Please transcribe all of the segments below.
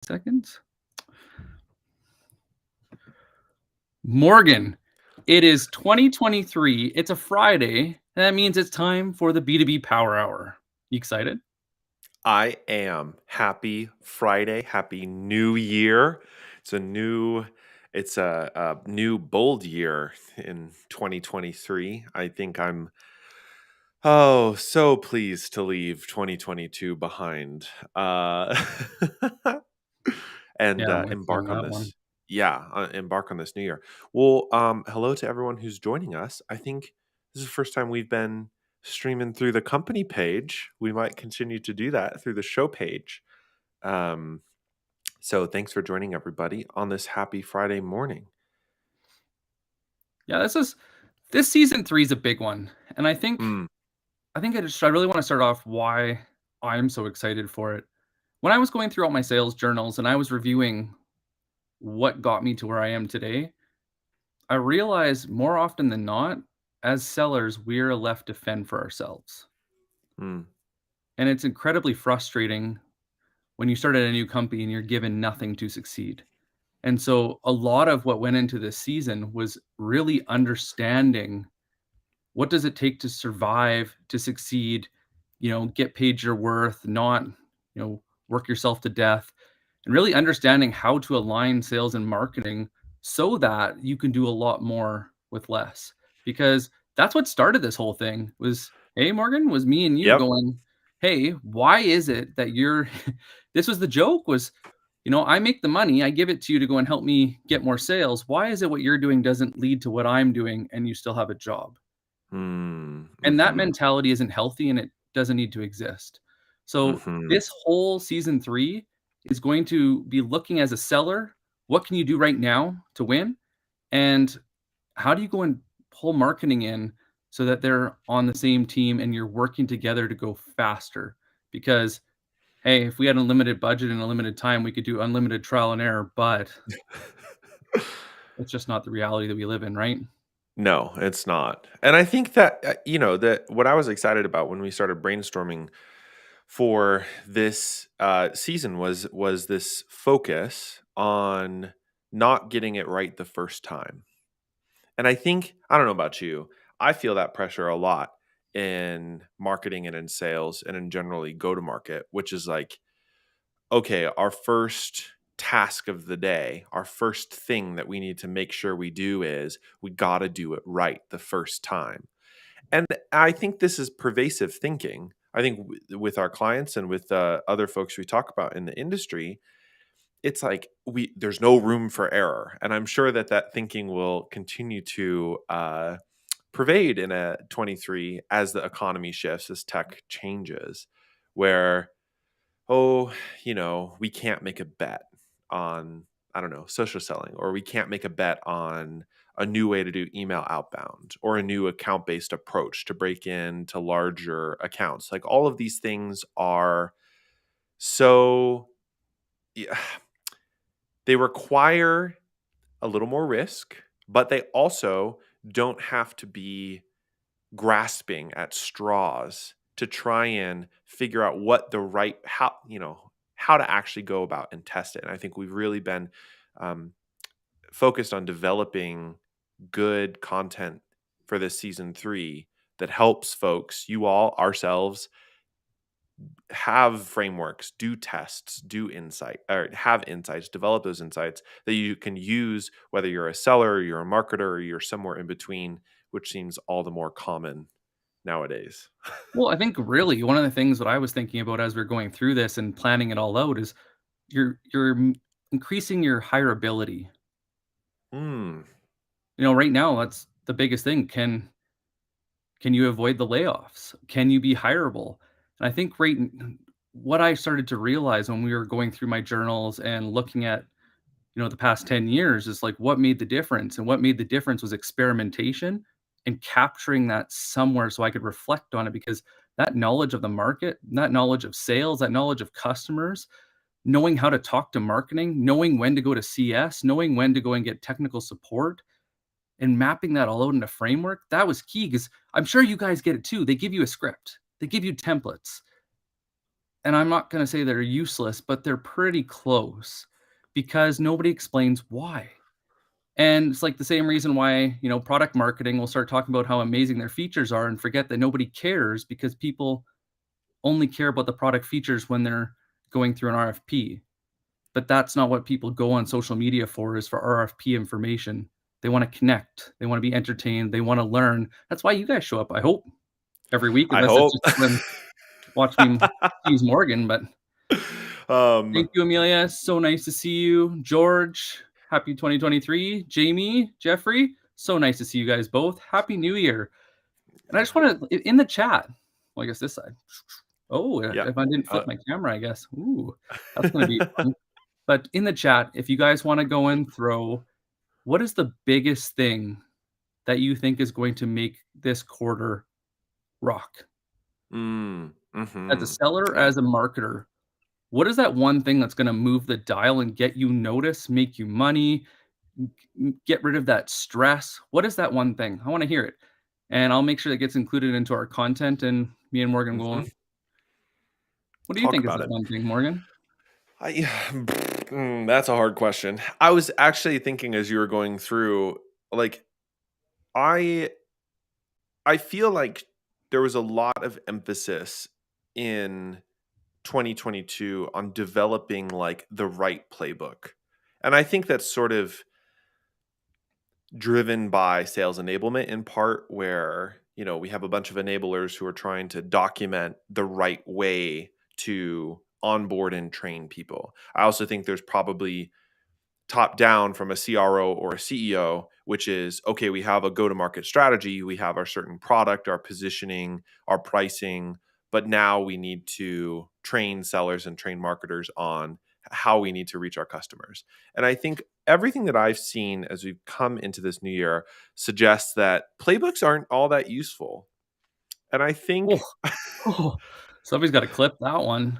Seconds. Morgan, it is 2023. It's a Friday, and that means it's time for the B2B Power Hour. You excited? I am. Happy Friday. Happy New Year. It's a new it's a new bold year in 2023. I think I'm so pleased to leave 2022 behind. And Yeah, I'm with you on embark on that one. this. Yeah, embark on this new year. Well, hello to everyone who's joining us. I think this is the first time we've been streaming through the company page. We might continue to do that through the show page. Um, so thanks for joining everybody on this happy Friday morning. Yeah, this season 3 is a big one, and Mm, I really want to start off why I'm so excited for it. When I was going through all my sales journals and I was reviewing what got me to where I am today, I realized more often than not, as sellers, we're left to fend for ourselves. mm, And it's incredibly frustrating when you start at a new company and you're given nothing to succeed. And so a lot of what went into this season was really understanding what does it take to survive, to succeed, get paid your worth, not, work yourself to death, and really understanding how to align sales and marketing so that you can do a lot more with less. Because that's what started this whole thing was, hey, Morgan, was me and you yep. going, hey, why is it that you're this was the joke was, I make the money, I give it to you to go and help me get more sales. Why is it what you're doing doesn't lead to what I'm doing and you still have a job? Mm, And that mm-hmm, mentality isn't healthy and it doesn't need to exist. So mm-hmm. this whole season 3 is going to be looking as a seller, what can you do right now to win? And how do you go and pull marketing in so that they're on the same team and you're working together to go faster? Because hey, if we had unlimited budget and unlimited time, we could do unlimited trial and error, but it's just not the reality that we live in, right? No, it's not. And I think that that what I was excited about when we started brainstorming for this season was this focus on not getting it right the first time. And I think I don't know about you, I feel that pressure a lot in marketing and in sales and in generally go to market, which is like, okay, our first task of the day, our first thing that we need to make sure we do is we got to do it right the first time. And I think this is pervasive thinking. I think with our clients and with other folks we talk about in the industry, it's like there's no room for error, and I'm sure that that thinking will continue to pervade in a 23 as the economy shifts, as tech changes, where oh, we can't make a bet on, I don't know, social selling, or we can't make a bet on a new way to do email outbound or a new account based approach to break into larger accounts. Like all of these things are so, yeah, they require a little more risk, but they also don't have to be grasping at straws to try and figure out what the right how to actually go about and test it. And I think we've really been um, focused on developing good content for this season 3 that helps folks, you all, ourselves, have frameworks, do tests, do insight, or have insights, develop those insights that you can use, whether you're a seller, or you're a marketer, or you're somewhere in between, which seems all the more common nowadays. Well, I think really one of the things that I was thinking about as we're going through this and planning it all out is you're increasing your hireability. Mm, Right now that's the biggest thing. Can you avoid the layoffs? Can you be hireable? And I think what I started to realize when we were going through my journals and looking at, the past 10 years is like what made the difference. And what made the difference was experimentation and capturing that somewhere so I could reflect on it because that knowledge of the market, that knowledge of sales, that knowledge of customers, knowing how to talk to marketing, knowing when to go to CS, knowing when to go and get technical support, and mapping that all out in a framework, that was key because I'm sure you guys get it too. They give you a script, they give you templates. and I'm not gonna say they're useless, but they're pretty close because nobody explains why. And it's like the same reason why, product marketing will start talking about how amazing their features are and forget that nobody cares because people only care about the product features when they're going through an RFP. But that's not what people go on social media for, is for RFP information. They wanna connect, they wanna be entertained, they wanna learn. That's why you guys show up, I hope, every week, I unless it's hope. just when watch me tease Morgan, but um, thank you, Amelia. So nice to see you. George, happy 2023. Jamie, Jeffrey, so nice to see you guys both. Happy New Year. And I just want to, in the chat, well, I guess this side. Oh, yeah. if I didn't Uh, flip my camera, I guess. Ooh, that's going to be fun. But in the chat, if you guys want to go and throw, what is the biggest thing that you think is going to make this quarter rock? As a mhm. seller, Yeah. as a marketer, what is that one thing that's gonna move the dial and get you noticed, make you money, get rid of that stress? What is that one thing? I wanna hear it, and I'll make sure that gets included into our content, and me and Morgan will. Mhm. What do you Talk think is about that it. one thing, Morgan? I that's a hard question. I was actually thinking as you were going through, like, I I feel like there was a lot of emphasis in 2022 on developing, like, the right playbook, and I think that's sort of driven by sales enablement in part, where we have a bunch of enablers who are trying to document the right way to onboard and train people. I also think there's probably top down from a CRO or a CEO, which is, okay, we have a go to market strategy, we have our certain product, our positioning, our pricing, but now we need to train sellers and train marketers on how we need to reach our customers. And I think everything that I've seen as we've come into this new year suggests that playbooks aren't all that useful. And I Oh, think oh, somebody's gotta clip that one.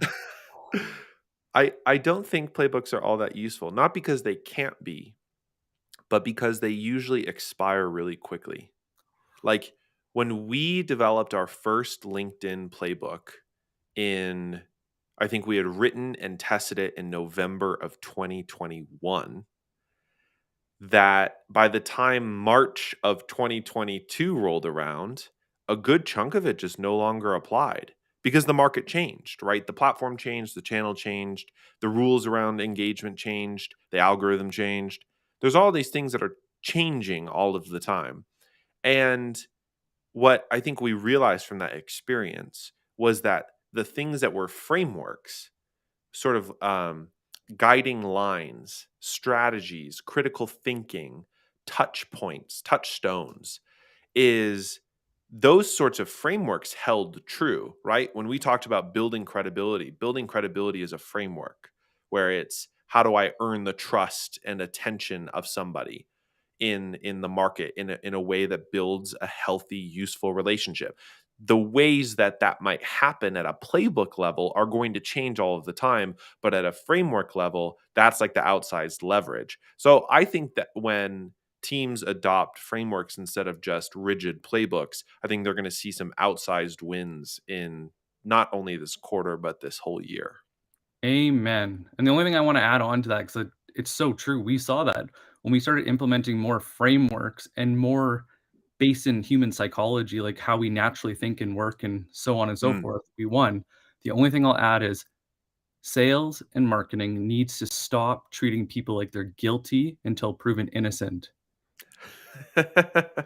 I don't think playbooks are all that useful, not because they can't be, but because they usually expire really quickly. Like when we developed our first LinkedIn playbook in, I think we had written and tested it in November of 2021, that by the time March of 2022 rolled around, a good chunk of it just no longer applied because the market changed, right? The platform changed, the channel changed, the rules around engagement changed, the algorithm changed. There's all these things that are changing all of the time. And what I think we realized from that experience was that the things that were frameworks, sort of guiding lines, strategies, critical thinking, touch points, touchstones, is those sorts of frameworks held true, right? When we talked about building credibility is a framework where it's how do I earn the trust and attention of somebody in the market in a way that builds a healthy, useful relationship. The ways that that might happen at a playbook level are going to change all of the time, but at a framework level, that's like the outsized leverage. So I think that when teams adopt frameworks instead of just rigid playbooks, I think they're going to see some outsized wins in not only this quarter, but this whole year. Amen. And the only thing I wanna add on to that, 'cause it's so true, we saw that when we started implementing more frameworks and more based in human psychology, like how we naturally think and work and so on and so Mm. forth, we won. The only thing I'll add is sales and marketing needs to stop treating people like they're guilty until proven innocent.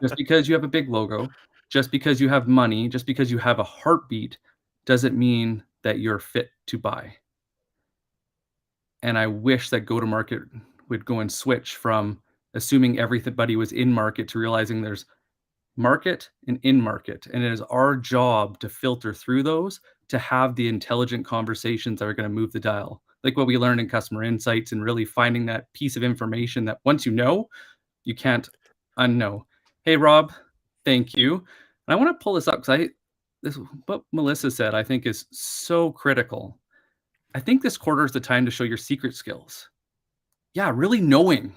Just because you have a big logo, just because you have money, just because you have a heartbeat, doesn't mean that you're fit to buy. And I wish that go to market would go and switch from assuming everybody was in market to realizing there's market and in market. And it is our job to filter through those to have the intelligent conversations that are going to move the dial. Like what we learned in customer insights and really finding that piece of information that once you know, you can't unknow. Hey, Rob, thank you. And I want to pull this up because this, what Melissa said, I think is so critical. I think this quarter is the time to show your secret skills. Yeah, really knowing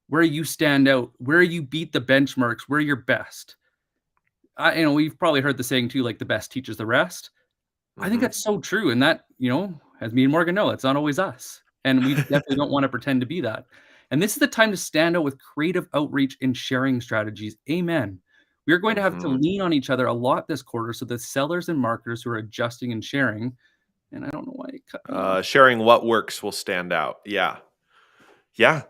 where you stand out, where you beat the benchmarks, where you're best. We've probably heard the saying too, like the best teaches the rest. I think Mhm. that's so true, and that, as me and Morgan know, it's not always us, and we definitely don't wanna pretend to be that. And this is the time to stand out with creative outreach and sharing strategies. Amen. We are going to have to Mhm. lean on each other a lot this quarter, so the sellers and marketers who are adjusting and sharing, and I don't know why it cut me off. Sharing what works will stand out. Yeah. Yeah.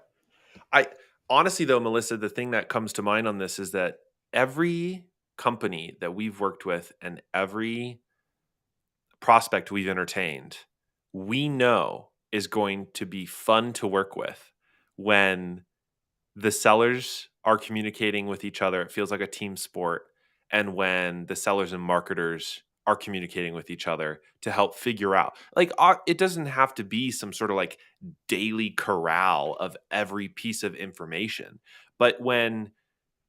I honestly though, Melissa, the thing that comes to mind on this is that every company that we've worked with and every prospect we've entertained, we know is going to be fun to work with when the sellers are communicating with each other. It feels like a team sport. And when the sellers and marketers are communicating with each other to help figure out, like, it doesn't have to be some sort of like daily corral of every piece of information. But when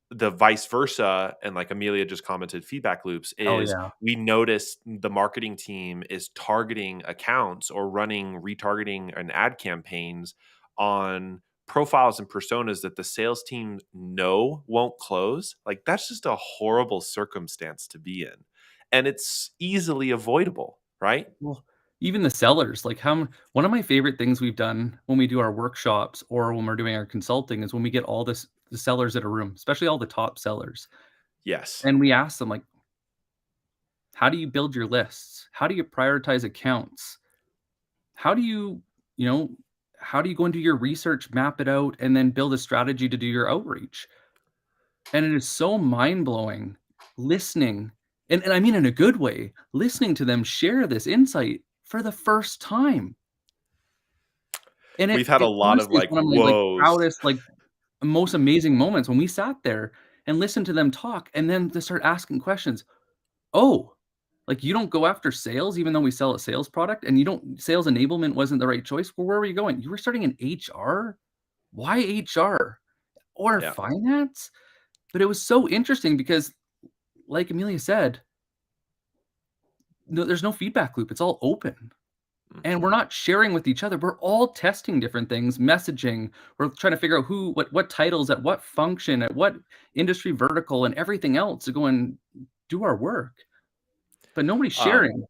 the vice versa, and like Amelia just commented, feedback loops Hell is yeah. we notice the marketing team is targeting accounts or running retargeting and ad campaigns on profiles and personas that the sales team know won't close. Like, that's just a horrible circumstance to be in, and it's easily avoidable, right? Well, even the sellers, like, one of my favorite things we've done when we do our workshops or when we're doing our consulting is when we get all the sellers in a room, especially all the top sellers, Yes. and we ask them, like, "How do you build your lists? How do you prioritize accounts? How do you know, how do you go into your research, map it out, and then build a strategy to do your outreach?" And it is so mind-blowing listening, and I mean in a good way, listening to them share this insight for the first time. And We've it had a it lot of honestly is like one of my, like, woes. proudest, like, most amazing moments when we sat there and listened to them talk, and then to start asking questions. "Oh, like, you don't go after sales even though we sell a sales product, and you don't sales enablement wasn't the right choice? Well, where were you going? You were starting in HR? Why HR? Or Yeah. finance?" But it was so interesting because, like Amelia said, no, there's no feedback loop, it's all open. And we're Mhm. not sharing with each other. We're all testing different things, messaging. We're trying to figure out what titles at what function, at what industry vertical, and everything else to go and do our work. But nobody's Um, sharing.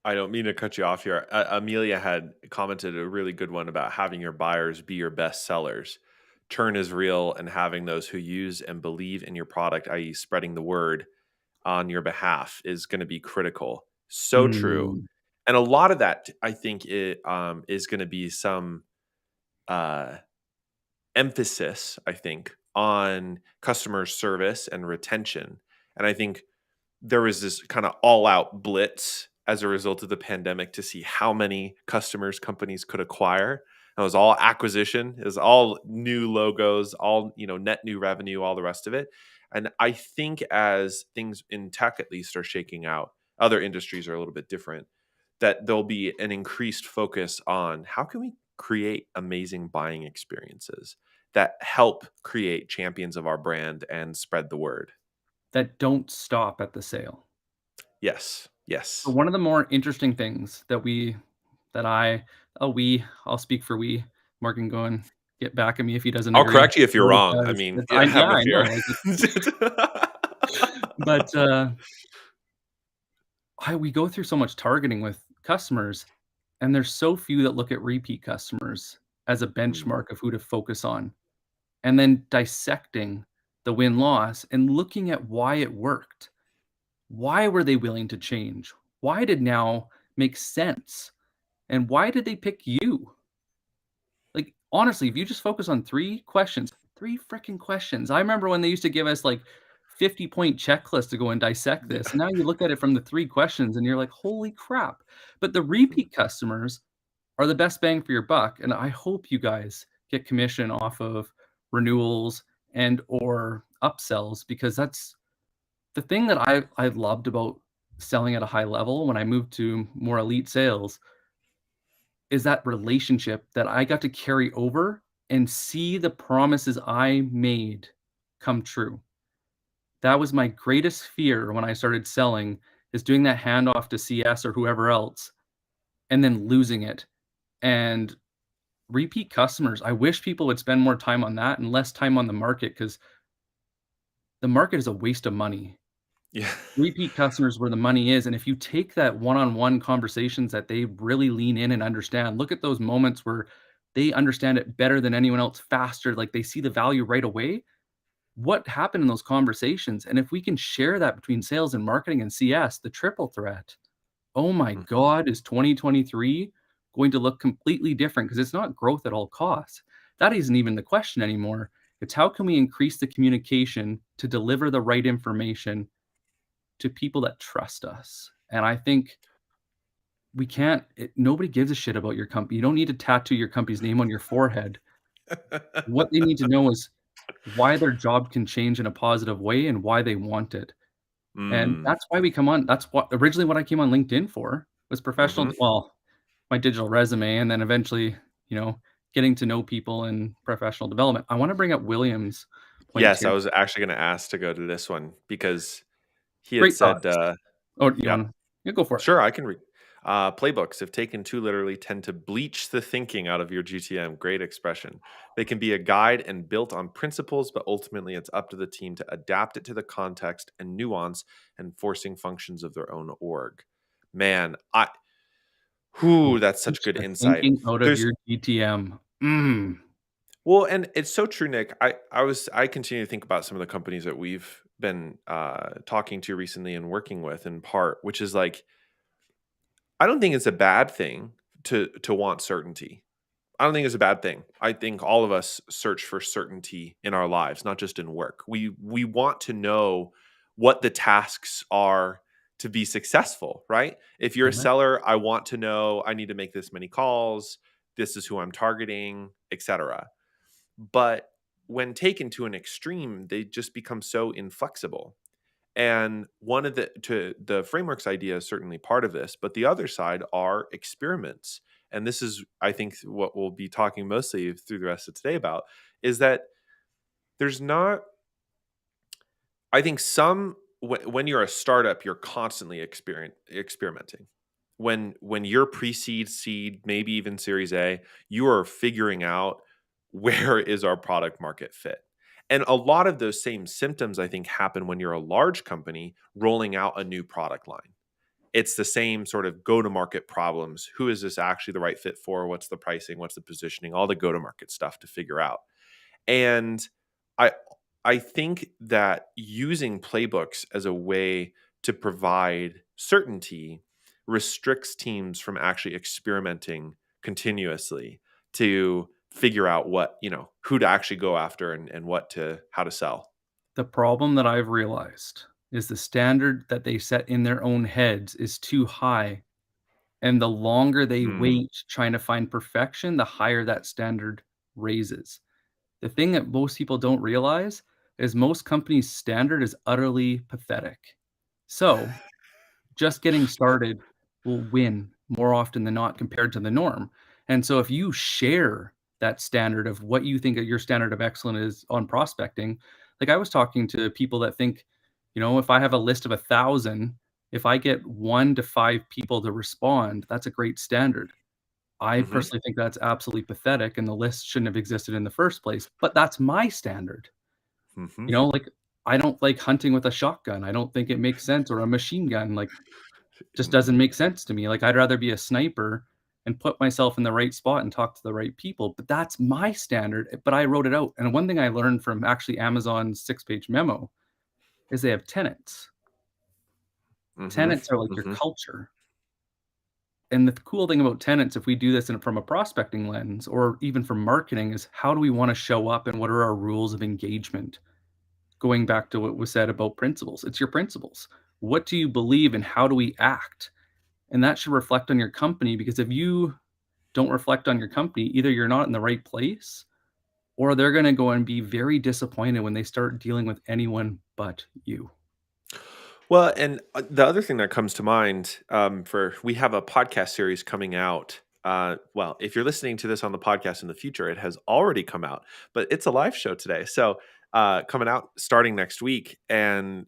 I don't mean to cut you off here. Amelia had commented a really good one about having your buyers be your best sellers. Turn is real, and having those who use and believe in your product, i.e., spreading the word on your behalf, is going to be critical. So true. Mm, And a lot of that, I think, is going to be some uh, emphasis, I think, on customer service and retention. And I think there was this kind of all out blitz as a result of the pandemic to see how many customers companies could acquire. It was all acquisition, it was all new logos, all, net new revenue, all the rest of it. And I think as things in tech at least are shaking out, other industries are a little bit different, that there'll be an increased focus on how can we create amazing buying experiences that help create champions of our brand and spread the word. that don't stop at the sale. Yes. So Yes. one of the more interesting things that I I'll speak for we. Mark can go and get back at me if he doesn't I'll agree. correct you if He you're always wrong. I does. mean, It's yeah, have no I know, fear. like, but, we go through so much targeting with customers, and there's so few that look at repeat customers as a Mm, benchmark of who to focus on, and then dissecting the win-loss and looking at why it worked. Why were they willing to change? Why did now make sense? And why did they pick you? Like, honestly, if you just focus on 3 questions, 3 freaking questions. I remember when they used to give us, like, 50-point checklists to go and dissect this. yeah. Now you look at it from the 3 questions and you're like, "Holy crap." But the Mhm. repeat customers are the best bang for your buck, and I hope you guys get commission off of renewals and or upsells because that's the thing that I loved about selling at a high level when I moved to more elite sales is that relationship that I got to carry over and see the promises I made come true. That was my greatest fear when I started selling, is doing that handoff to CS or whoever else and then losing it. And repeat customers, I wish people would spend more time on that and less time on the market because the market is a waste of money. Yeah. Repeat customers where the money is, and if you take that one-on-one conversations that they really lean in and understand, look at those moments where they understand it better than anyone else, faster, like, they see the value right away. What happened in those conversations? And if we can share that between sales and marketing and CS, the triple threat, oh my Mhm. god, is 2023 going to look completely different? Because it's not growth at all costs. That isn't even the question anymore. It's how can we increase the communication to deliver the right information to people that trust us? And I think we can't nobody gives a shit about your company. You don't need to tattoo your company's name on your forehead. What they need to know is why their job can change in a positive way and why they want it. And Mm. that's why we come on that's what originally what I came on LinkedIn for was professional Mhm. well, my digital resume and then eventually, you know, getting to know people and professional development. I wanna bring up William's points Yes, here. I was actually gonna ask to go to this one because he had Great said, thoughts. Oh, you yeah. wanna yeah, go for it. Sure, I can read. Playbooks, if taken too literally, tend to bleach the thinking out of your GTM. Great expression. They can be a guide and built on principles, but ultimately it's up to the team to adapt it to the context and nuance and forcing functions of their own org. Man, whew, that's such Bleach good the insight. thinking out of There's your GTM. Mm. well, and it's so true, Nick. I continue to think about some of the companies that we've been talking to recently and working with in part, which is like I don't think it's a bad thing to want certainty. I don't think it's a bad thing. I think all of us search for certainty in our lives, not just in work. We want to know what the tasks are to be successful, right? If you're a Correct. seller, I want to know I need to make this many calls, this is who I'm targeting, etc. But when taken to an extreme, they just become so inflexible. And one of the frameworks idea is certainly part of this, but the other side are experiments. And this is, I think, what we'll be talking mostly through the rest of today about is that there's not I think when you're a startup, you're constantly experimenting. When you're pre-seed, seed, maybe even Series A, you are figuring out where is our product market fit. And a lot of those same symptoms, I think, happen when you're a large company rolling out a new product line. It's the same sort of go-to-market problems. Who is this actually the right fit for? What's the pricing? What's the positioning? All the go-to-market stuff to figure out. And I I think that using playbooks as a way to provide certainty restricts teams from actually experimenting continuously to figure out what, who to actually go after and what to how to sell. The problem that I've realized is the standard that they set in their own heads is too high, and the longer they Mm, wait trying to find perfection, the higher that standard raises. The thing that most people don't realize is most companies' standard is utterly pathetic. So, just getting started will win more often than not compared to the norm. And so if you share that standard of what you think that your standard of excellence is on prospecting, like I was talking to people that think, if I have a list of 1,000, if I get 1 to 5 people to respond, that's a great standard. I mhm, personally think that's absolutely pathetic and the list shouldn't have existed in the first place, but that's my standard. mhm. Like I don't like hunting with a shotgun. I don't think it makes sense or a machine gun. Like just doesn't Mhm, make sense to me. Like, I'd rather be a sniper and put myself in the right spot and talk to the right people, but that's my standard, but I wrote it out, and one thing I learned from actually Amazon's six-page memo is they have tenets. mhm, Tenets are like your mhm. culture, and the cool thing about tenets, if we do this from a prospecting lens or even from marketing, is how do we wanna show up and what are our rules of engagement? Going back to what was said about principles, it's your principles. What do you believe and how do we act? And that should reflect on your company because if you don't reflect on your company, either you're not in the right place or they're gonna go and be very disappointed when they start dealing with anyone but you. Well, and the other thing that comes to mind for we have a podcast series coming out. Well, if you're listening to this on the podcast in the future, it has already come out, but it's a live show today. So coming out starting next week, and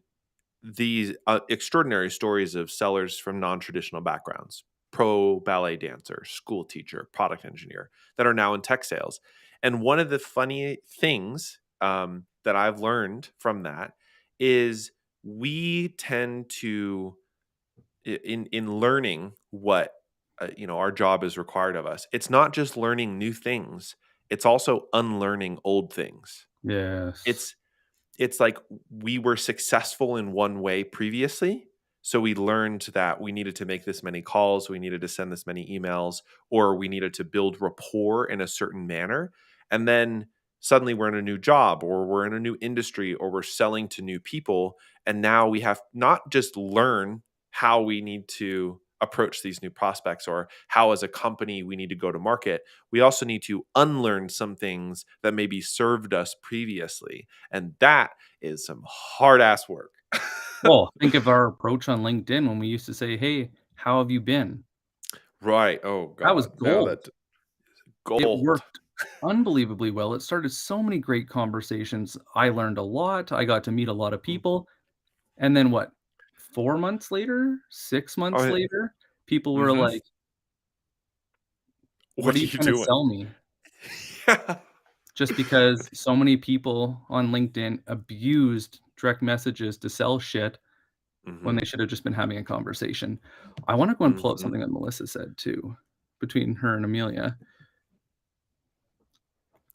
these extraordinary stories of sellers from non-traditional backgrounds, pro ballet dancer, school teacher, product engineer, that are now in tech sales. And one of the funny things that I've learned from that is we tend to in learning what our job is required of us. It's not just learning new things; it's also unlearning old things. Yes. It's it's like we were successful in one way previously. So we learned that we needed to make this many calls, we needed to send this many emails, or we needed to build rapport in a certain manner. And then suddenly we're in a new job, or we're in a new industry, or we're selling to new people. And now we have not just learn how we need to approach these new prospects or how as a company we need to go to market. We also need to unlearn some things that maybe served us previously, and that is some hard ass work. Well, think of our approach on LinkedIn when we used to say, "Hey, how have you been?" Right. Oh That was god. No, gold. that It gold. worked unbelievably well. It started so many great conversations. I learned a lot. I got to meet a lot of Mhm. people. And then what? 4 months later, 6 Oh, months yeah. later, people were Mhm. like, "What What are are you you trying to doing? sell me?" Yeah. Just because so many people on LinkedIn abused direct messages to sell shit when Mhm. they should have just been having a conversation. I wanna go and pull up Mhm. something that Melissa said too, between her and Amelia.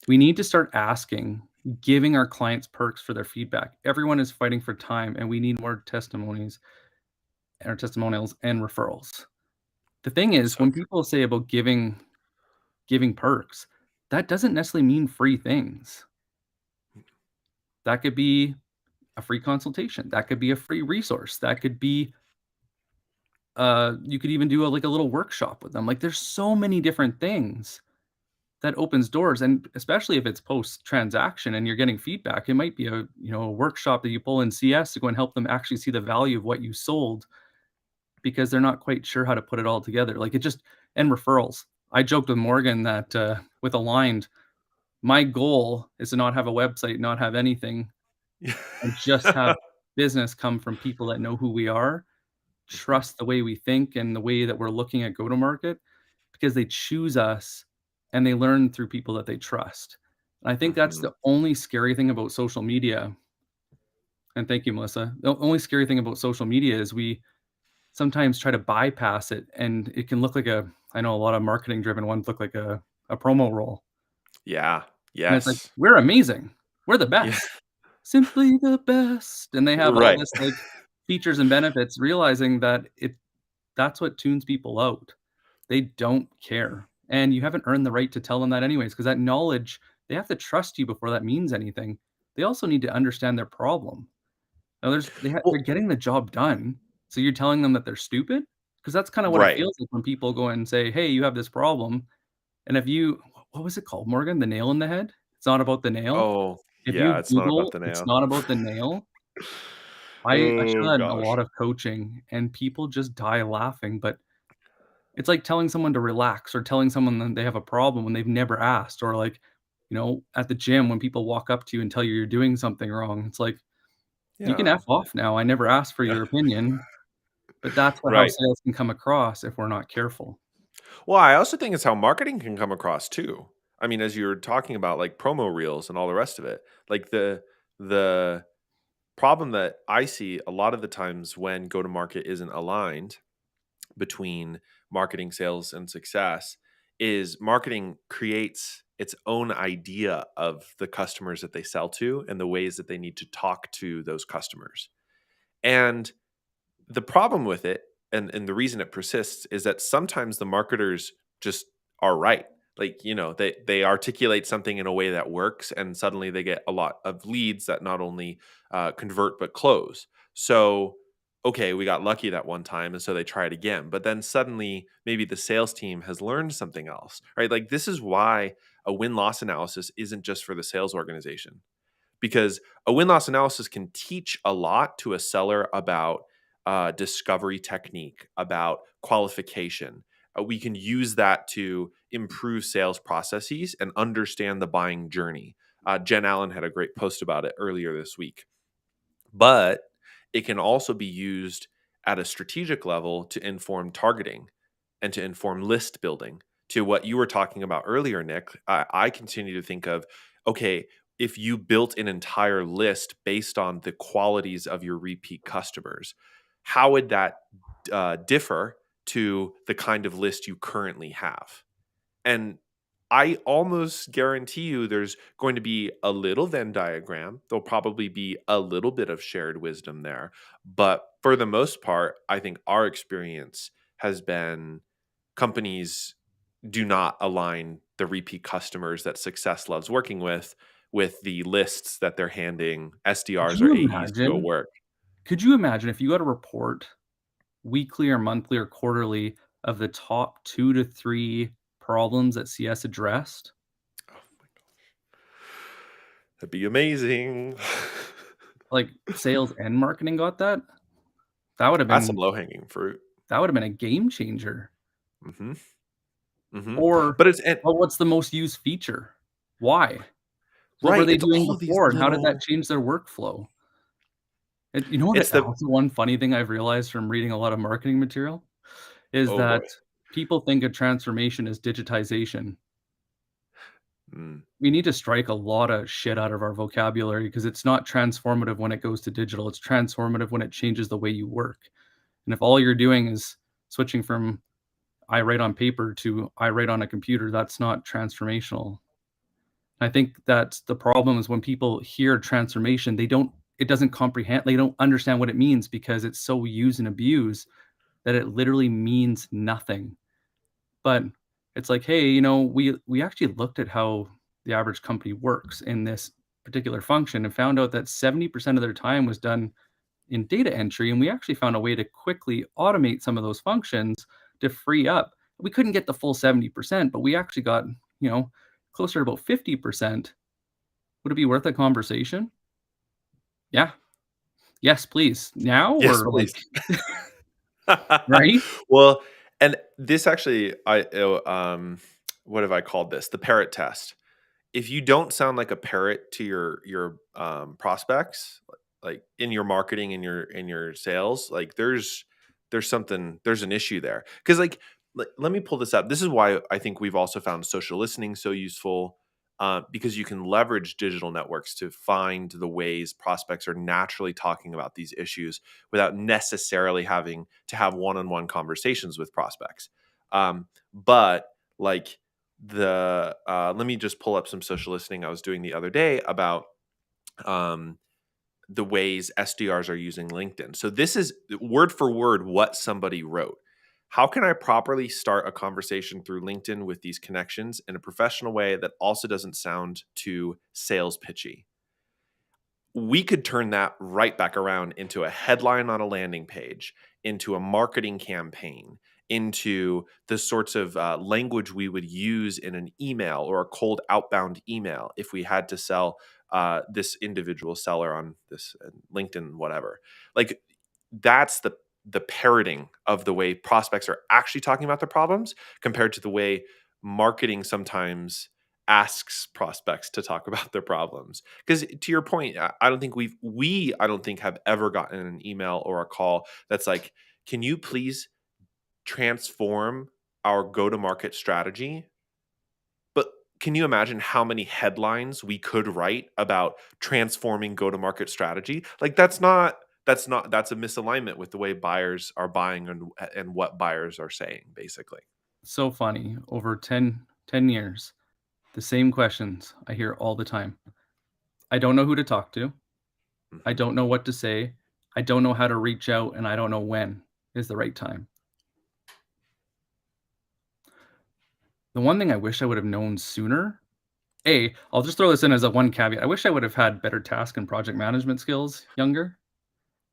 We need to start asking, giving our clients perks for their feedback. Everyone is fighting for time, and we need more testimonies or testimonials and referrals. The thing is, So when true. people say about giving perks, that doesn't necessarily mean free things. That could be a free consultation, that could be a free resource, that could be, you could even do like a little workshop with them. Like, there's so many different things that opens doors, and especially if it's post-transaction and you're getting feedback, it might be a workshop that you pull in CS to go and help them actually see the value of what you sold because they're not quite sure how to put it all together. Like, it just and referrals. I joked with Morgan that, with Aligned, my goal is to not have a website, not have anything, and just have business come from people that know who we are, Mhm. trust the way we think and the way that we're looking at go-to-market, because they choose us and they learn through people that they trust. And I think that's Mhm. the only scary thing about social media, and thank you, Melissa. The only scary thing about social media is we sometimes try to bypass it, and it can look like I know a lot of marketing driven ones look like a promo roll, Yeah. and it's like, Yes. "We're amazing. We're the Yeah. best. Simply the best," and they have all Right. this, like, features and benefits, realizing that that's what tunes people out. They don't care, and you haven't earned the right to tell them that anyways, because that knowledge they have to trust you before that means anything. They also need to understand their problem. Now they're Well, getting the job done, so you're telling them that they're stupid? Because that's kinda what it right. feels like when people go and say, "Hey, you have this problem," and if you what was it called, Morgan? The nail in the head? It's not about the nail. Oh, If yeah, you it's not about Google, the "It's nail. not about the nail," I show Oh that in a lot gosh. of coaching, and people just die laughing, but it's like telling someone to relax or telling someone that they have a problem when they've never asked, or like, at the gym when people walk up to you and tell you you're doing something wrong. It's like, "You can Yeah. F off now. I never asked for Yeah. your opinion." But that's what how Right. sales can come across if we're not careful. Well, I also think it's how marketing can come across too. I mean, as you're talking about like promo reels and all the rest of it, like the problem that I see a lot of the times when go to market isn't aligned between marketing, sales, and success is marketing creates its own idea of the customers that they sell to and the ways that they need to talk to those customers. And the problem with it, and the reason it persists, is that sometimes the marketers just are right. Like, they articulate something in a way that works, and suddenly they get a lot of leads that not only convert but close. So, okay, we got lucky that one time, and so they try it again. But then suddenly, maybe the sales team has learned something else, right? Like, this is why a win loss analysis isn't just for the sales organization, because a win loss analysis can teach a lot to a seller about discovery technique, about qualification. We can use that to improve sales processes and understand the buying journey. Jen Allen had a great post about it earlier this week. But it can also be used at a strategic level to inform targeting and to inform list building. To what you were talking about earlier, Nick, I continue to think of, okay, if you built an entire list based on the qualities of your repeat customers, how would that differ to the kind of list you currently have? And I almost guarantee you there's going to be a little Venn diagram. There'll probably be a little bit of shared wisdom there. But for the most part, I think our experience has been companies do not align the repeat customers that success loves working with the lists that they're handing Could SDRs or you AEs to go imagine work. could you imagine if you got a report weekly or monthly or quarterly of the top 2 to 3 problems that CS addressed? Oh my gosh. That'd be amazing. Like, sales and marketing got that? That would have That's some been low hanging fruit. that would have been a game changer. Hmm. Hmm. Or, But it's and well, what's the most used feature? Why? What were right, they it's doing all these before, and how did that little change their workflow? And you know it's that the also one funny thing I've realized from reading a lot of marketing material is oh that boy. people think of transformation as digitization. Mm. We need to strike a lot of shit out of our vocabulary because it's not transformative when it goes to digital, it's transformative when it changes the way you work. And if all you're doing is switching from I write on paper to I write on a computer, that's not transformational. I think that's the problem is when people hear transformation, it doesn't comprehend, they don't understand what it means because it's so used and abused that it literally means nothing. But it's like, hey, we actually looked at how the average company works in this particular function and found out that 70% of their time was done in data entry, and we actually found a way to quickly automate some of those functions to free up. We couldn't get the full 70%, but we actually got, closer to about 50%. Would it be worth a conversation? Yeah. Yes, please. Now Yes, or please. right? Well, and this actually what have I called this? The parrot test. If you don't sound like a parrot to your prospects, like in your marketing and your sales, like there's an issue there. Because let me pull this up. This is why I think we've also found social listening so useful, because you can leverage digital networks to find the ways prospects are naturally talking about these issues without necessarily having to have one-on-one conversations with prospects. But like the let me just pull up some social listening I was doing the other day about um, the ways SDRs are using LinkedIn. So this is word for word what somebody wrote. How can I properly start a conversation through LinkedIn with these connections in a professional way that also doesn't sound too sales pitchy? We could turn that right back around into a headline on a landing page, into a marketing campaign, into the sorts of language we would use in an email or a cold outbound email if we had to sell this individual seller on this LinkedIn, whatever. Like that's the parroting of the way prospects are actually talking about their problems compared to the way marketing sometimes asks prospects to talk about their problems. Because to your point, I don't think I don't think have ever gotten an email or a call that's like, can you please transform our go to market strategy? But can you imagine how many headlines we could write about transforming go to market strategy? Like that's a misalignment with the way buyers are buying and what buyers are saying basically. So funny. Over 10 years, the same questions I hear all the time. I don't know who to talk to. I Mhm. don't know what to say. I don't know how to reach out, and I don't know when is the right time. The one thing I wish I would have known sooner, I'll just throw this in as a one caveat. I wish I would have had better task and project management skills younger.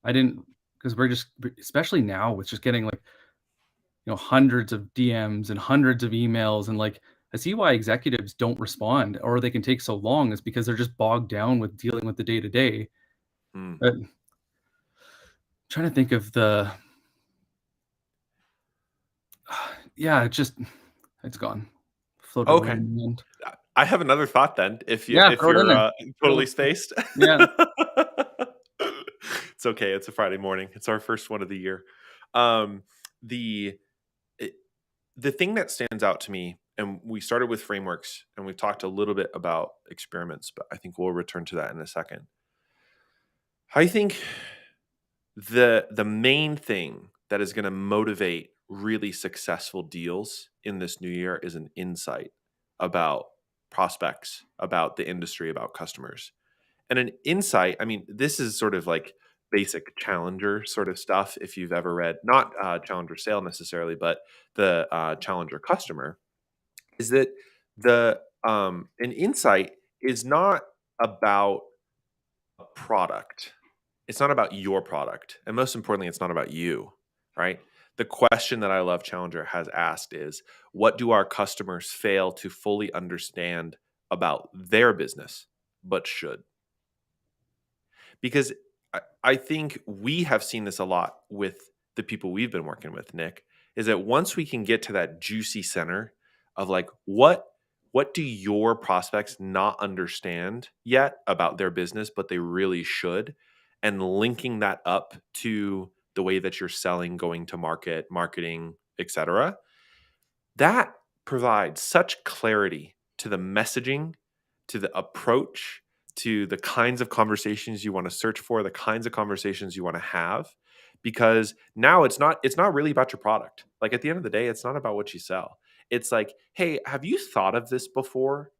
I didn't because we're just especially now with just getting like, hundreds of DMs and hundreds of emails and like I see why executives don't respond or they can take so long is because they're just bogged down with dealing with the day to day. Mm. But trying to think of the yeah, it's gone. Floated away Okay. in the wind. I have another thought then, Yeah, if throw it in you're, there. totally Throw it spaced. yeah. It's okay, it's a Friday morning, it's our first one of the year. Um, the eh, the thing that stands out to me and we started with frameworks, and we've talked a little bit about experiments, but I think we'll return to that in a second. I think the main thing that is going to motivate really successful deals in this new year is an insight about prospects, about the industry, about customers. And an insight, I mean, this is sort of like basic challenger sort of stuff if you've ever read, not challenger sale necessarily, but the challenger customer, is that the an insight is not about a product. It's not about your product. And most importantly, it's not about you, right? The question that I love Challenger has asked is, what do our customers fail to fully understand about their business but should? Because I think we have seen this a lot with the people we've been working with, Nick, is that once we can get to that juicy center of like what do your prospects not understand yet about their business, but they really should, and linking that up to the way that you're selling, going to market, marketing, etc., that provides such clarity to the messaging, to the approach, to the kinds of conversations you want to search for, the kinds of conversations you want to have, because now it's not really about your product. Like at the end of the day, it's not about what you sell. It's like, "Hey, have you thought of this before?"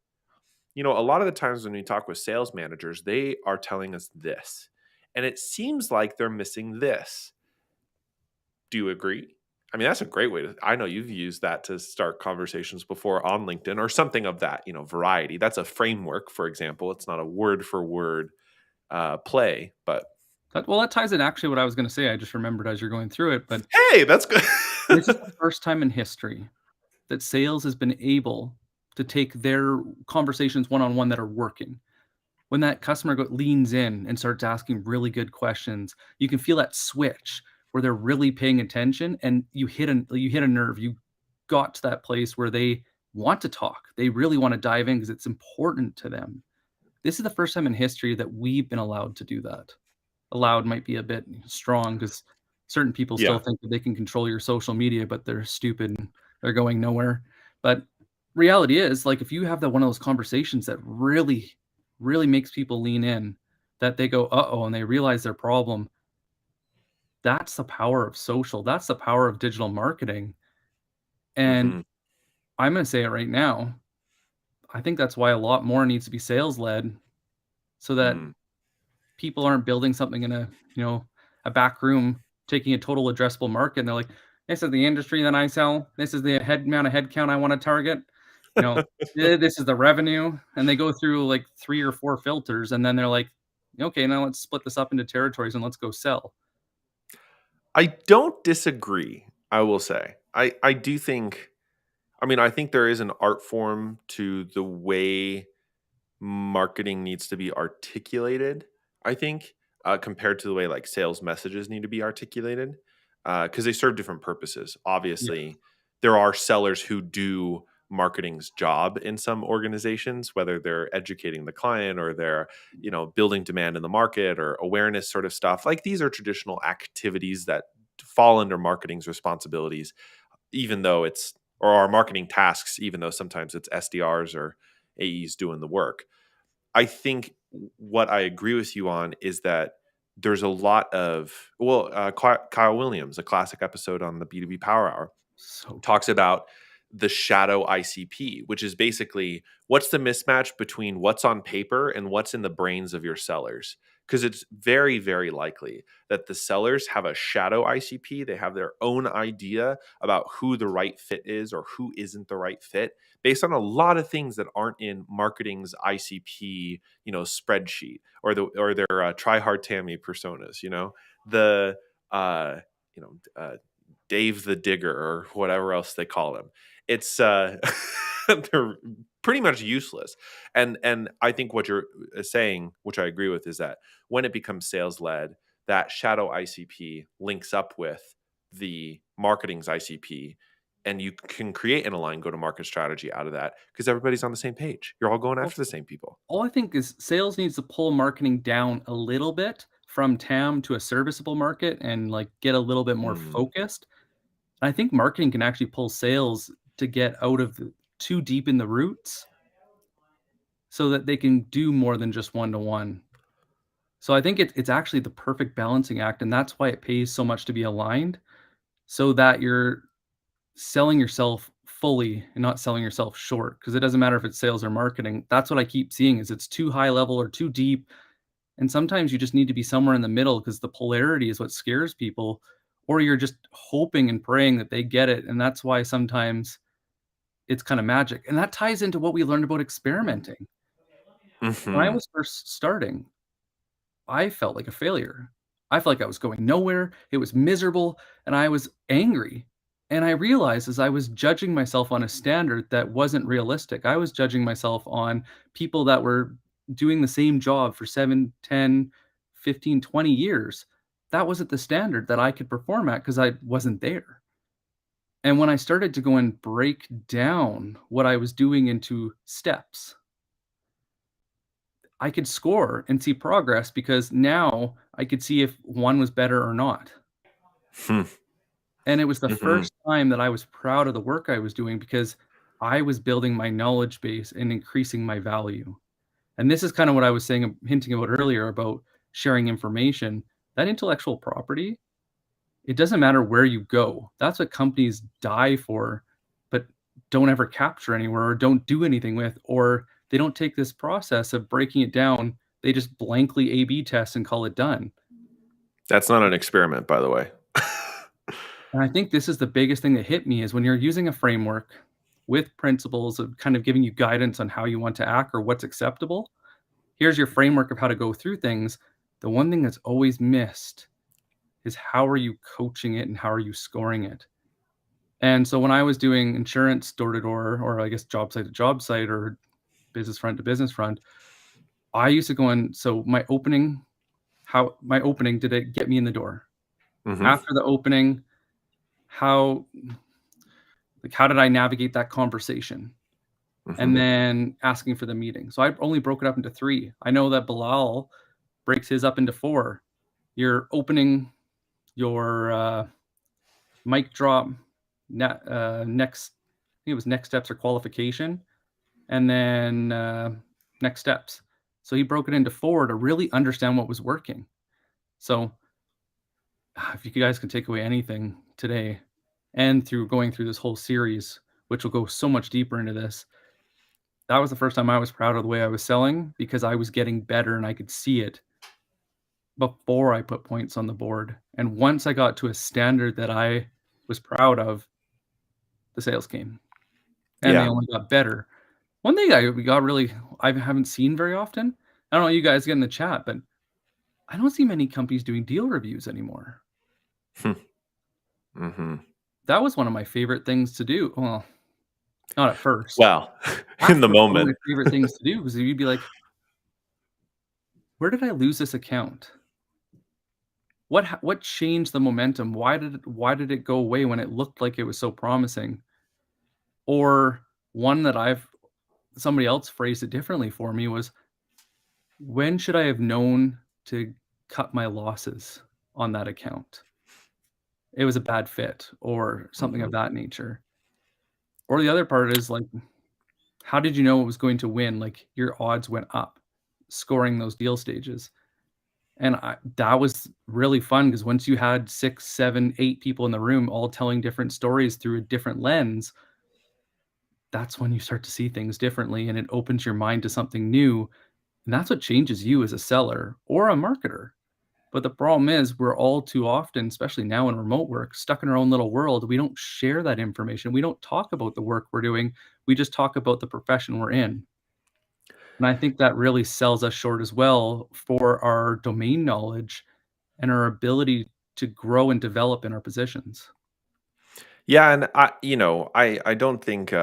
You know, a lot of the times when we talk with sales managers, they are telling us this, and it seems like they're missing this. Do you agree? I mean, that's a great way to, I know you've used that to start conversations before on LinkedIn or something of that, variety. That's a framework, for example. It's not a word for word play, but That ties in actually what I was gonna say, I just remembered as you're going through it, but hey, that's good. this is the first time in history that sales has been able to take their conversations one-on-one that are working. When that customer leans in and starts asking really good questions, you can feel that switch where they're really paying attention, and you hit a nerve. You got to that place where they want to talk. They really want to dive in because it's important to them. This is the first time in history that we've been allowed to do that. Allowed might be a bit strong because certain people still Yeah. think that they can control your social media, but they're stupid and they're going nowhere. But reality is, like, if you have that one of those conversations that really, really makes people lean in, that they go, "Uh-oh," and they realize their problem, that's the power of social. That's the power of digital marketing. And Hmm. I'm gonna say it right now, I think that's why a lot more needs to be sales led so that Mm. people aren't building something in a back room, taking a total addressable market, and they're like, "This is the industry that I sell. This is the amount of headcount I wanna target. You know, this is the revenue," and they go through, like, 3 or 4 filters, and then they're like, "Okay, now let's split this up into territories and let's go sell." I don't disagree, I will say. I do think, I mean, I think there is an art form to the way marketing needs to be articulated, I think, compared to the way like sales messages need to be articulated, because they serve different purposes. Yeah. Obviously, there are sellers who do marketing's job in some organizations, whether they're educating the client or they're, building demand in the market or awareness sort of stuff. Like these are traditional activities that fall under marketing's responsibilities, even though it's, or our marketing tasks, even though sometimes it's SDRs or AEs doing the work. I think what I agree with you on is that there's a lot of, well, Kyle Williams, a classic episode on the B2B Power Hour, So good. talks about the shadow ICP, which is basically what's the mismatch between what's on paper and what's in the brains of your sellers. Because it's very, very likely that the sellers have a shadow ICP. They have their own idea about who the right fit is or who isn't the right fit based on a lot of things that aren't in marketing's ICP, spreadsheet or their try hard Tammy personas, the, uh, you know, uh, Dave the Digger or whatever else they call him. It's they're pretty much useless. And I think what you're saying, which I agree with, is that when it becomes sales led, that shadow ICP links up with the marketing's ICP, and you can create an aligned go to market strategy out of that because everybody's on the same page. You're all going Well, after the same people. all I think is sales needs to pull marketing down a little bit from TAM to a serviceable market and, like, get a little bit more Mm, focused. I think marketing can actually pull sales to get out of too deep in the roots so that they can do more than just one to one. So I think it's actually the perfect balancing act, and that's why it pays so much to be aligned so that you're selling yourself fully and not selling yourself short. Because it doesn't matter if it's sales or marketing. That's what I keep seeing is it's too high level or too deep, and sometimes you just need to be somewhere in the middle because the polarity is what scares people, or you're just hoping and praying that they get it, and that's why sometimes it's kinda magic, and that ties into what we learned about experimenting. When I Mhm. was first starting, I felt like a failure. I felt like I was going nowhere, it was miserable, and I was angry. And I realized as I was judging myself on a standard that wasn't realistic, I was judging myself on people that were doing the same job for 7, 10, 15, 20 years. That wasn't the standard that I could perform at because I wasn't there. And when I started to go and break down what I was doing into steps, I could score and see progress because now I could see if one was better or not. Hmm. And it was the Mhm. first time that I was proud of the work I was doing because I was building my knowledge base and increasing my value. And this is kind of what I was saying, hinting about earlier about sharing information. That intellectual property, it doesn't matter where you go. That's what companies die for, but don't ever capture anywhere or don't do anything with, or they don't take this process of breaking it down. They just blankly A/B test and call it done. That's not an experiment, by the way. And I think this is the biggest thing that hit me is when you're using a framework with principles of kind of giving you guidance on how you want to act or what's acceptable. Here's your framework of how to go through things. The one thing that's always missed is how are you coaching it and how are you scoring it? And so when I was doing insurance door to door, or I guess job site to job site or business front to business front, I used to go in. So my opening, did it get me in the door? Mhm. After the opening, how how did I navigate that conversation? And Mhm. then asking for the meeting. So I only broke it up into 3. I know that Bilal breaks his up into 4. You're opening your, mic drop, next I think it was next steps or qualification, and then, next steps. So he broke it into 4 to really understand what was working. So, if you guys can take away anything today and through going through this whole series, which will go so much deeper into this, that was the first time I was proud of the way I was selling because I was getting better and I could see it before I put points on the board. And once I got to a standard that I was proud of, the sales came and they Yeah. only got better. One thing we got really I haven't seen very often. I don't know you guys get in the chat, but I don't see many companies doing deal reviews anymore. Hmm. Mhm. That was one of my favorite things to do. Well, not at first. Well, in the After one of my moment. favorite things to do because you'd be like, where did I lose this account? What changed the momentum? Why did it go away when it looked like it was so promising? Or one that I've somebody else phrased it differently for me was, "When should I have known to cut my losses on that account? It was a bad fit," or something of Mhm. that nature. Or the other part is, like, how did you know it was going to win? Like, your odds went up scoring those deal stages. And that was really fun because once you had 6, 7, 8 people in the room all telling different stories through a different lens, that's when you start to see things differently and it opens your mind to something new. And that's what changes you as a seller or a marketer. But the problem is, we're all too often, especially now in remote work, stuck in our own little world. We don't share that information. We don't talk about the work we're doing. We just talk about the profession we're in. And I think that really sells us short as well for our domain knowledge and our ability to grow and develop in our positions. Yeah, and I don't think,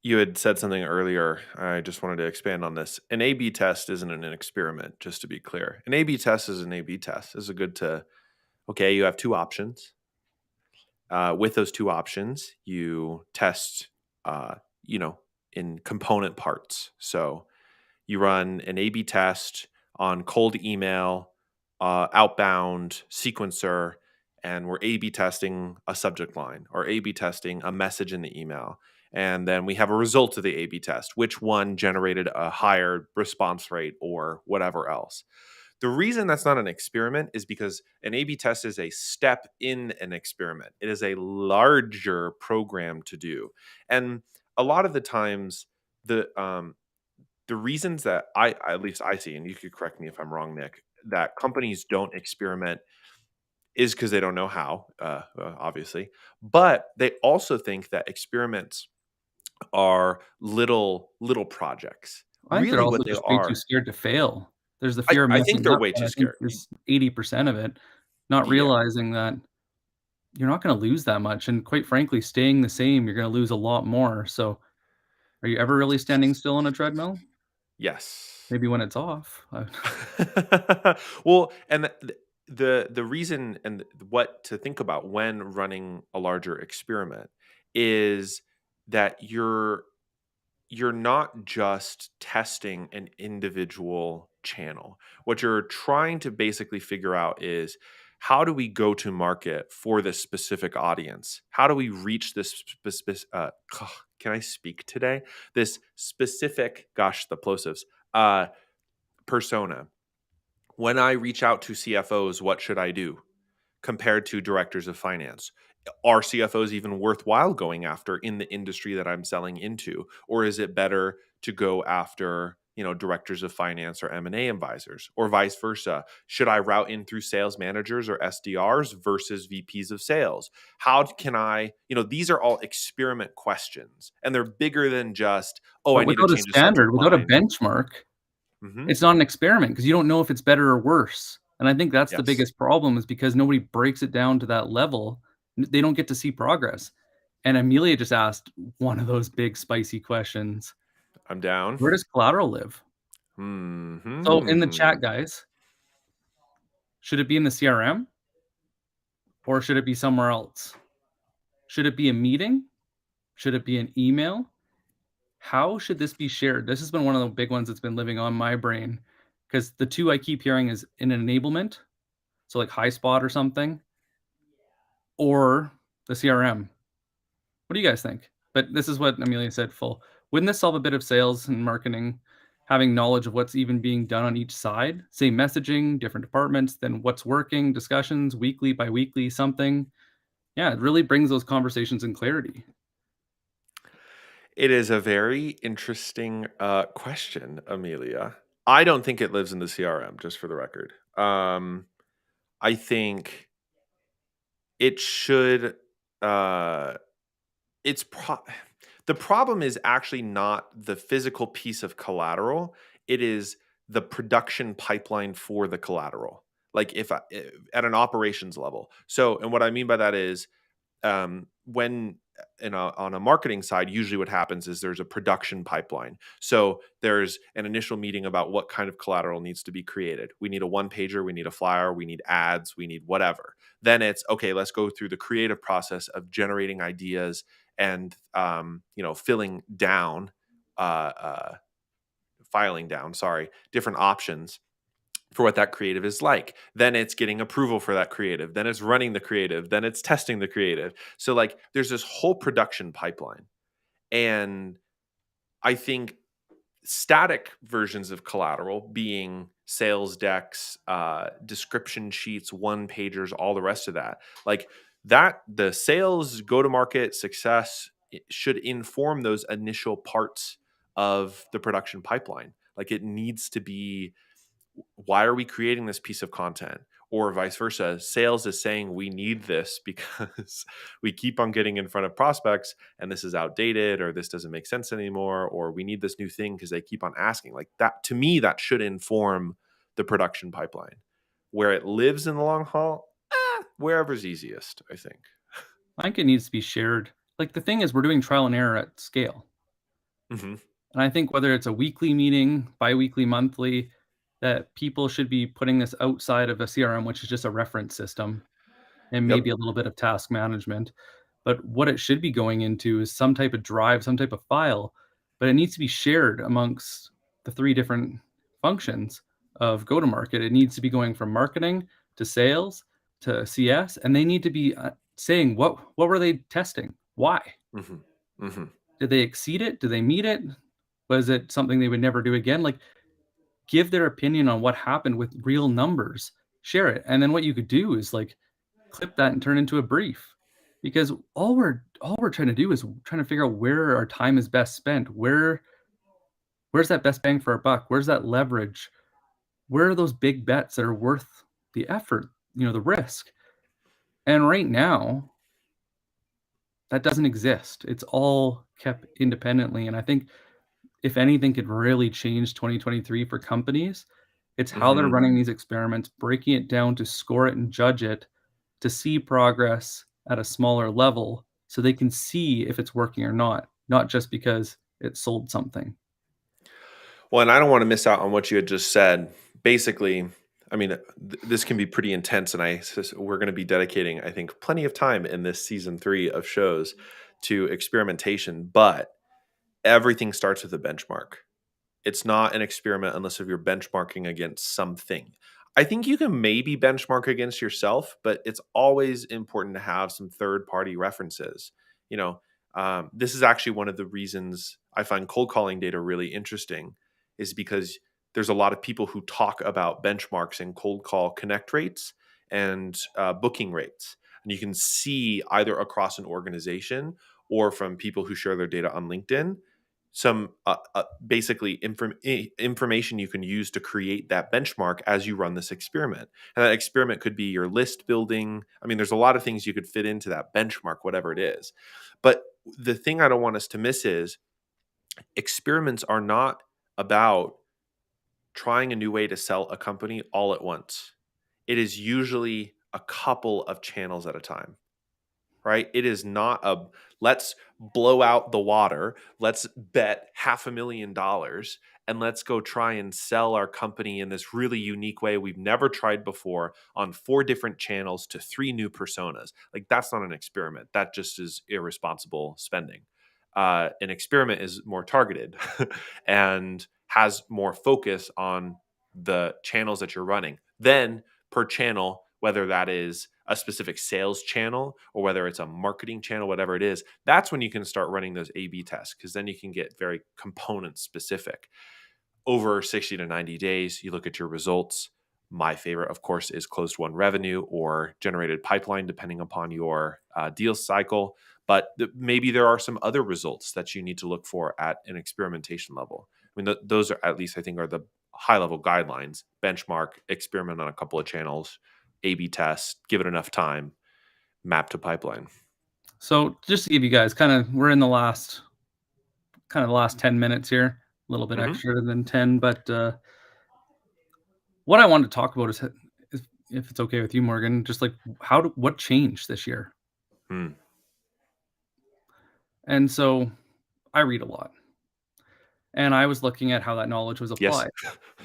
you had said something earlier. I just wanted to expand on this. An A/B test isn't an experiment, just to be clear. An A/B test is an A/B test. It's a good to okay, you have 2 options. With those 2 options, you test, uh, you know, in component parts. So you run an A/B test on cold email, outbound sequencer, and we're A/B testing a subject line or A/B testing a message in the email. And then we have a result of the A B test, which one generated a higher response rate or whatever else. The reason that's not an experiment is because an A B test is a step in an experiment. It is a larger program to do. And a lot of the times, the reasons that at least I see, and you could correct me if I'm wrong, Nick, that companies don't experiment is because they don't know how, obviously. But they also think that experiments are little projects. I think they're Really, also what they just way too are, scared to fail. There's the fear of I think messing they're up way that too I think scared. is 80% of it, not Yeah. realizing that you're not gonna lose that much, and quite frankly, staying the same, you're gonna lose a lot more, so are you ever really standing still on a treadmill? Yes. Maybe when it's off. Well, and the reason and what to think about when running a larger experiment is that you're not just testing an individual channel. What you're trying to basically figure out is, how do we go to market for this specific audience? How do we reach this can I speak today? This specific, gosh, the plosives, uh, persona. When I reach out to CFOs, what should I do compared to directors of finance? Are CFOs even worthwhile going after in the industry that I'm selling into, or is it better to go after, directors of finance or M&A advisors, or vice versa? Should I route in through sales managers or SDRs versus VPs of sales? How can I, these are all experiment questions, and they're bigger than just, oh, I But need to without a change a subject standard, without a line. benchmark, Hmm. it's not an experiment because you don't know if it's better or worse, and I think that's the Yes, biggest problem is because nobody breaks it down to that level, they don't get to see progress, and Amelia just asked one of those big spicy questions. I'm down. Where does collateral live? So in the Hmm. chat, guys, should it be in the CRM or should it be somewhere else? Should it be a meeting? Should it be an email? How should this be shared? This has been one of the big ones that's been living on my brain because the 2 I keep hearing is an enablement, so like HighSpot or something, or the CRM. What do you guys think? But this is what Amelia said full. Wouldn't this solve a bit of sales and marketing, having knowledge of what's even being done on each side? Same messaging, different departments, then what's working, discussions, weekly, biweekly, something. Yeah, it really brings those conversations in clarity. It is a very interesting question, Amelia. I don't think it lives in the CRM, just for the record. I think it should. Uh, it's the problem is actually not the physical piece of collateral. It is the production pipeline for the collateral. Like at an operations level. So, and what I mean by that is, when on a marketing side, usually what happens is there's a production pipeline. So there's an initial meeting about what kind of collateral needs to be created. We need a one pager, we need a flyer, we need ads, we need whatever. Then it's okay, let's go through the creative process of generating ideas and filling down filing down, sorry, different options for what that creative is like. Then it's getting approval for that creative. Then it's running the creative. Then it's testing the creative. So, like, there's this whole production pipeline. And I think static versions of collateral, being sales decks, description sheets, one pagers, all the rest of that, like that, the sales go to market success should inform those initial parts of the production pipeline. Like, it needs to be, why are we creating this piece of content, or vice versa, sales is saying we need this because we keep on getting in front of prospects and this is outdated, or this doesn't make sense anymore, or we need this new thing because they keep on asking. Like that, to me, that should inform the production pipeline. Where it lives in the long haul, wherever's easiest, I think. I think it needs to be shared. Like the thing is, we're doing trial and error at scale. Hmm. And I think whether it's a weekly meeting, biweekly, monthly, that people should be putting this outside of a CRM, which is just a reference system and Yep. maybe a little bit of task management. But what it should be going into is some type of drive, some type of file, but it needs to be shared amongst the 3 different functions of go to market. It needs to be going from marketing to sales to CS, and they need to be saying what were they testing? Why? Hmm. Hmm. Did they exceed it? Did they meet it? Was it something they would never do again? Like, give their opinion on what happened with real numbers, share it. And then what you could do is like clip that and turn into a brief. Because all we're trying to do is trying to figure out where our time is best spent. Where's that best bang for our buck? Where's that leverage? Where are those big bets that are worth the effort, the risk? And right now, that doesn't exist. It's all kept independently. And I think if anything could really change 2023 for companies, it's how they're Mhm. running these experiments, breaking it down to score it and judge it, to see progress at a smaller level so they can see if it's working or not just because it sold something. Well, and I don't wanna miss out on what you had just said. Basically, I mean, this can be pretty intense, and we're gonna be dedicating, I think, plenty of time in this season 3 of shows to experimentation, but everything starts with a benchmark. It's not an experiment unless if you're benchmarking against something. I think you can maybe benchmark against yourself, but it's always important to have some third party references. You know, this is actually one of the reasons I find cold calling data really interesting, is because there's a lot of people who talk about benchmarks and cold call connect rates and booking rates. And you can see either across an organization or from people who share their data on LinkedIn some basically information you can use to create that benchmark as you run this experiment. And that experiment could be your list building. I mean, there's a lot of things you could fit into that benchmark, whatever it is. But the thing I don't want us to miss is experiments are not about trying a new way to sell a company all at once. It is usually a couple of channels at a time, right? It is not a let's blow out the water, let's bet $500,000 and let's go try and sell our company in this really unique way we've never tried before on 4 different channels to 3 new personas. Like that's not an experiment. That just is irresponsible spending. An experiment is more targeted and has more focus on the channels that you're running. Then per channel, whether that is a specific sales channel or whether it's a marketing channel, whatever it is, that's when you can start running those A B tests because then you can get very component specific. Over 60 to 90 days, you look at your results. My favorite, of course, is closed won revenue or generated pipeline, depending upon your deal cycle. But maybe there are some other results that you need to look for at an experimentation level. I mean, those are at least I think are the high level guidelines. Benchmark, experiment on a couple of channels, A B test, give it enough time, map to pipeline. So just to give you guys we're in the last 10 minutes here, a little bit Hmm. extra than 10, but what I wanted to talk about is if it's okay with you, Morgan, just like what changed this year? Hmm. And so I read a lot, and I was looking at how that knowledge was Yes, applied.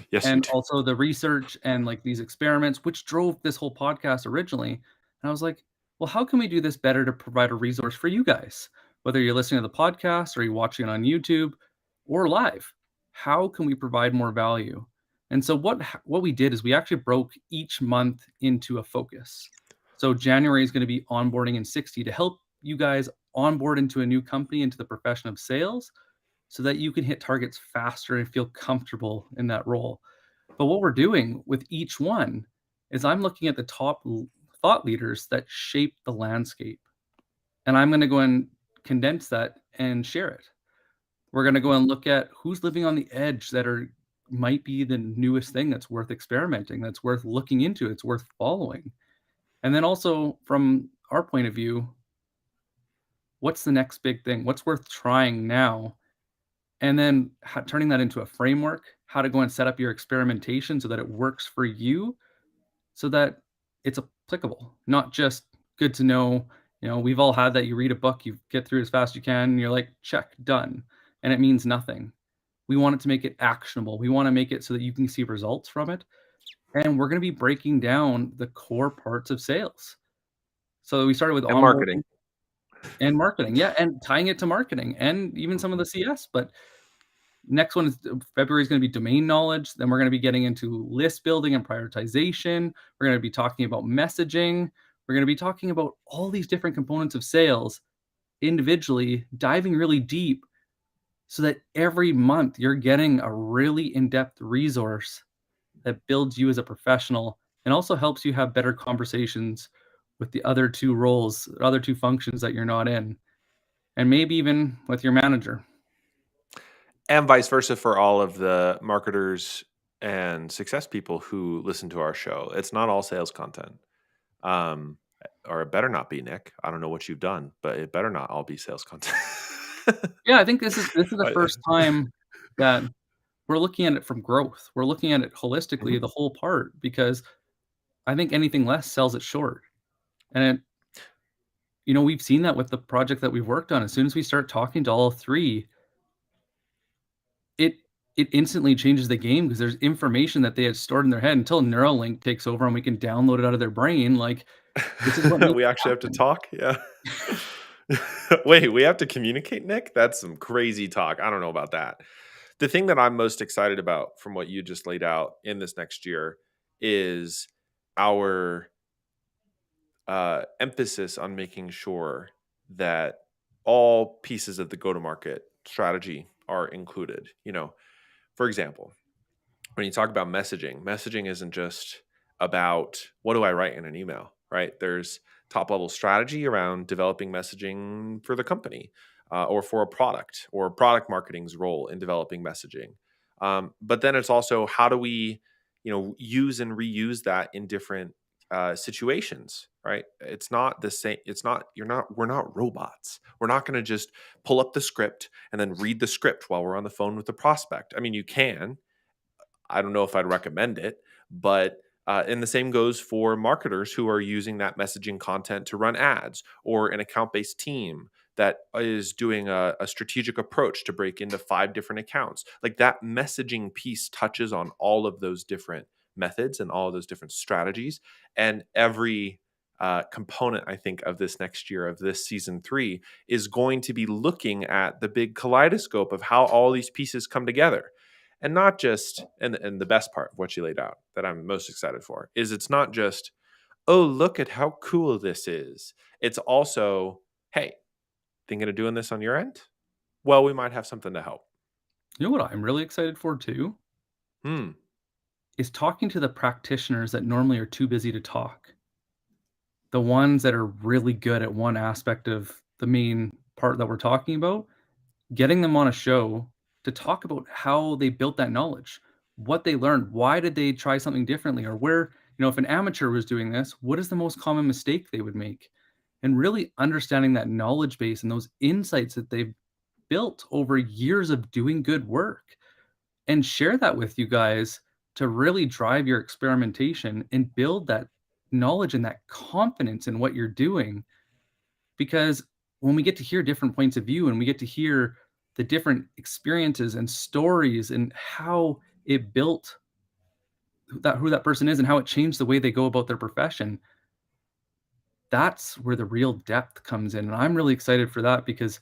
yes, you And do. also the research and, like, these experiments, which drove this whole podcast originally, and I was like, "Well, how can we do this better to provide a resource for you guys?" Whether you're listening to the podcast or you're watching it on YouTube or live, how can we provide more value? And so what we did is we actually broke each month into a focus. So January is gonna be onboarding in 60 to help you guys onboard into a new company, into the profession of sales, so that you can hit targets faster and feel comfortable in that role. But what we're doing with each one is I'm looking at the top thought leaders that shape the landscape. And I'm going to go and condense that and share it. We're going to go and look at who's living on the edge that might be the newest thing that's worth experimenting, that's worth looking into, it's worth following. And then also from our point of view, what's the next big thing? What's worth trying now? And then turning that into a framework, how to go and set up your experimentation so that it works for you so that it's applicable, not just good to know. We've all had that. You read a book, you get through as fast as you can, and you're like, check, done. And it means nothing. We want it to make it actionable. We want to make it so that you can see results from it. And we're going to be breaking down the core parts of sales. So we started with And marketing. onboarding and marketing. Yeah. And tying it to marketing and even some of Mhm. the CS. But next one is February is going to be domain knowledge. Then we're going to be getting into list building and prioritization. We're going to be talking about messaging. We're going to be talking about all these different components of sales individually, diving really deep so that every month you're getting a really in-depth resource that builds you as a professional and also helps you have better conversations with the other 2 roles, other 2 functions that you're not in, and maybe even with your manager. And vice versa for all of the marketers and success people who listen to our show. It's not all sales content. Um, or it better not be, Nick. I don't know what you've done, but it better not all be sales content. Yeah, I think this is the I first time that we're looking at it from growth. We're looking at it holistically, Mhm. the whole part, because I think anything less sells it short. And it we've seen that with the project that we've worked on. As soon as we start talking to all 3, it it instantly changes the game because there's information that they had stored in their head until Neuralink takes over and we can download it out of their brain, like, this is what makes We it actually have to happen. talk? Yeah. Wait, we have to communicate, Nick? That's some crazy talk. I don't know about that. The thing that I'm most excited about from what you just laid out in this next year is our emphasis on making sure that all pieces of the go to market strategy are included. For example, when you talk about messaging, messaging isn't just about what do I write in an email, right? There's top level strategy around developing messaging for the company or for a product or product marketing's role in developing messaging. But then it's also how do we, use and reuse that in different situations, right? It's not the same. It's not, we're not robots. We're not going to just pull up the script and then read the script while we're on the phone with the prospect. I mean, you can, I don't know if I'd recommend it, but and the same goes for marketers who are using that messaging content to run ads or an account based team that is doing a strategic approach to break into 5 different accounts. Like that messaging piece touches on all of those different methods and all of those different strategies. And every component, I think, of this next year, of this season 3, is going to be looking at the big kaleidoscope of how all these pieces come together and not just and the best part of what you laid out that I'm most excited for is it's not just, oh, look at how cool this is. It's also, hey, thinking of doing this on your end? Well, we might have something to help. You know what I'm really excited for too? Hmm. Is talking to the practitioners that normally are too busy to talk. The ones that are really good at one aspect of the main part that we're talking about, getting them on a show to talk about how they built that knowledge, what they learned, why did they try something differently, or where, if an amateur was doing this, what is the most common mistake they would make? And really understanding that knowledge base and those insights that they've built over years of doing good work and share that with you guys to really drive your experimentation and build that knowledge and that confidence in what you're doing. Because when we get to hear different points of view and we get to hear the different experiences and stories and how it built who that person is and how it changed the way they go about their profession, that's where the real depth comes in. And I'm really excited for that because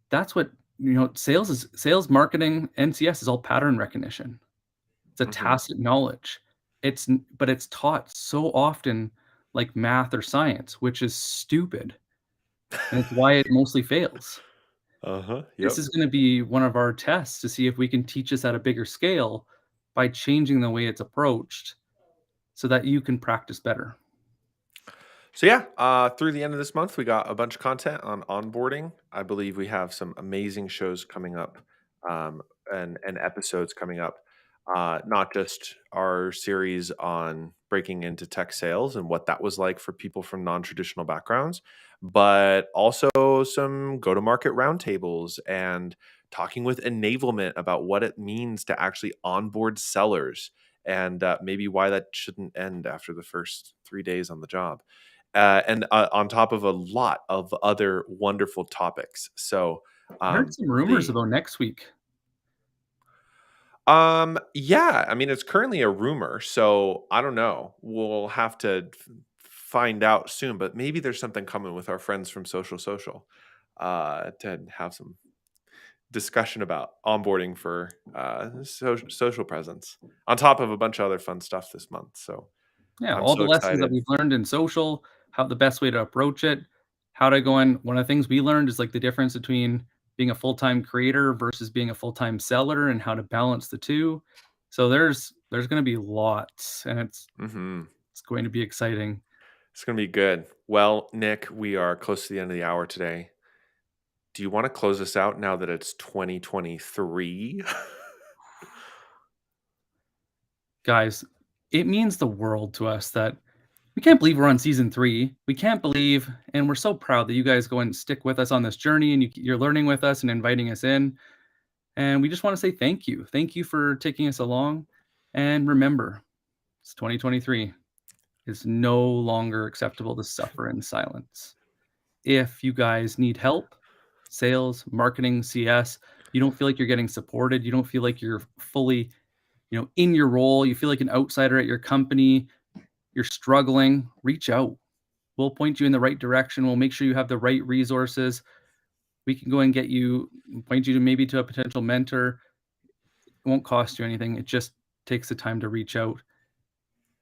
that's what sales, marketing, NCS is all pattern recognition. It's a Hmm. tacit knowledge. But it's taught so often like math or science, which is stupid, and it's why it mostly fails. Uh-huh. This Yep. is gonna be one of our tests to see if we can teach this at a bigger scale by changing the way it's approached so that you can practice better. So yeah, through the end of this month, we got a bunch of content on onboarding. I believe we have some amazing shows coming up, um, and episodes coming up. Not just our series on breaking into tech sales and what that was like for people from non-traditional backgrounds, but also some go-to-market roundtables and talking with enablement about what it means to actually onboard sellers and maybe why that shouldn't end after the first 3 days on the job and on top of a lot of other wonderful topics. So, I heard some rumors the about next week. yeah, I mean, it's currently a rumor, so I don't know. We'll have to find out soon, but maybe there's something coming with our friends from Social to have some discussion about onboarding for social presence on top of a bunch of other fun stuff this month. So Yeah, I'm all the so lessons that excited. we've learned in social, how the best way to approach it, how to go in one of the things we learned is, like, the difference between being a full-time creator versus being a full-time seller and how to balance the 2. So there's gonna be lots, and Mhm. it's going to be exciting. It's gonna be good. Well, Nick, we are close to the end of the hour today. Do you wanna close us out now that it's 2023? Guys, it means the world to us that we can't believe we're on season 3. We can't believe and we're so proud that you guys go and stick with us on this journey and you're learning with us and inviting us in. And we just wanna say thank you. Thank you for taking us along, and remember, it's 2023. It's no longer acceptable to suffer in silence. If you guys need help, sales, marketing, CS, you don't feel like you're getting supported, you don't feel like you're fully, in your role, you feel like an outsider at your company, you're struggling, reach out. We'll point you in the right direction. We'll make sure you have the right resources. We can go and get you, point you to maybe to a potential mentor. It won't cost you anything. It just takes the time to reach out.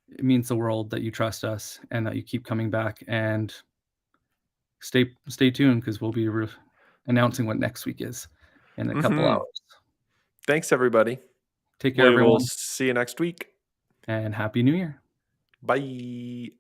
It means the world that you trust us and that you keep coming back, and stay tuned because we'll be announcing what next week is in a couple Mhm. hours. Thanks, everybody. Take care, We will everyone, see you next week. and happy New Year. Bye.